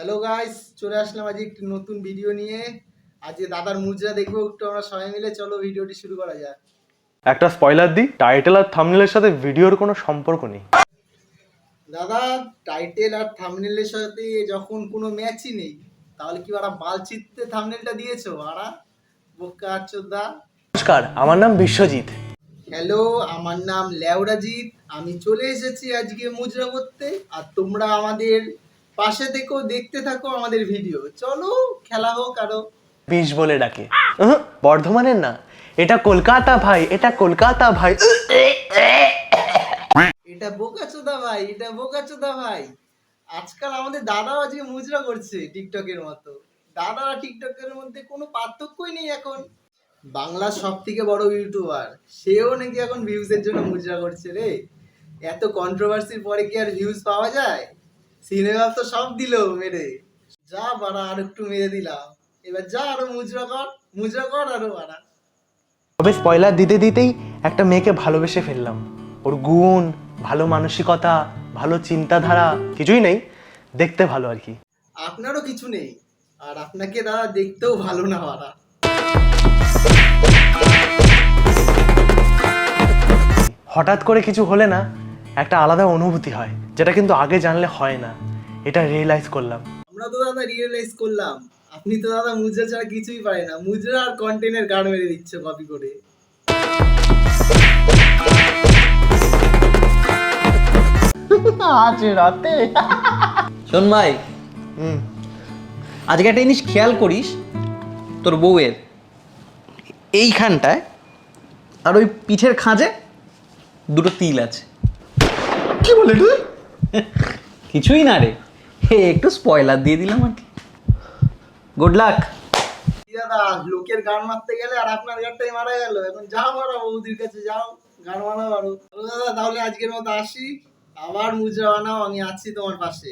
Hello guys, চলে আসলাম আজ একটি নতুন ভিডিও নিয়ে। আজকে দাদার মুজরা দেখবো একটু আমরা সবাই মিলে। চলো ভিডিওটি শুরু করা যাক। একটা স্পয়লার দিই, টাইটেল আর থাম্বনেলের সাথে ভিডিওর কোনো সম্পর্ক নেই। দাদা, টাইটেল আর থাম্বনেলের সাথে যখন কোনো ম্যাচই নেই, তাহলে কি ওরা বালচিত্রে থাম্বনেলটা দিয়েছো? আরা বোকা চোদা। নমস্কার, আমার নাম বিশ্বজিৎ। হ্যালো, আমার নাম লেওরাজিৎ। আমি চলে এসেছি আজকে মুজরা করতে, আর তোমরা আমাদের পাশে থেকো, দেখতে থাকো আমাদের ভিডিও। চলো খেলা হোক আরো। বিষ বলে ডাকে। বর্ধমানের না, এটা কলকাতা ভাই, এটা কলকাতা ভাই। এটা বোকাচোদা ভাই, এটা বোকাচোদা ভাই। আজকাল আমাদের দাদাও আজকে মুজরা করছে টিকটকের মতো। দাদা আর টিকটকের মধ্যে কোনো পার্থক্যই নেই এখন। বাংলার সব থেকে বড় ইউটিউবার, সেও নাকি এখন ভিউজের জন্য মুজরা করছে রে। এত কন্ট্রোভার্সির পরে কি আর ভিউজ পাওয়া যায়? সিনেমা তো সব দিল মেরে। যা বাড়া, আর একটু মেরে দিলাম। এবার যা আরো মুজরা কর আরো বাড়া। তবে স্পয়লার দিতে দিতেই একটা মেয়েকে ভালোবেসে ফেললাম। ওর গুণ, ভালো মানসিকতা, ভালো চিন্তাধারা কিছুই নেই, দেখতে ভালো আর কি। আপনারও কিছু নেই, আর আপনাকে দাদা দেখতেও ভালো না বাড়া। হঠাৎ করে কিছু হলে না একটা আলাদা অনুভূতি হয়, যেটা কিন্তু আগে জানলে হয় না। এটা রিয়েলাইজ করলাম। আমরা তো দাদা রিয়েলাইজ করলাম, আপনি তো দাদা মুজরা ছাড়া কিছুই পারে না। মুজরা আর কন্টেন্টের গান মেরে দিচ্ছে কপি করে। আজ রাতে শোন ভাই, আজকে একটা জিনিস খেয়াল করিস, তোর বউয়ের এইখানটায় আর ওই পিঠের খাঁজে দুটো তিল আছে। কি বলে তুই? কিছুই না রে, একটু স্পয়লার দিয়ে দিলাম আর কি। Good luck. দাদা, লোকের গান মারতে গেলে আর আপনার গানটাই মারা গেল। এখন যাও মারা, বৌদির কাছে যাও, গান মারা মারো। দাদা তাহলে আজকের মতো আসি, আবার মুজরা বানাও, আমি আছি তোমার পাশে।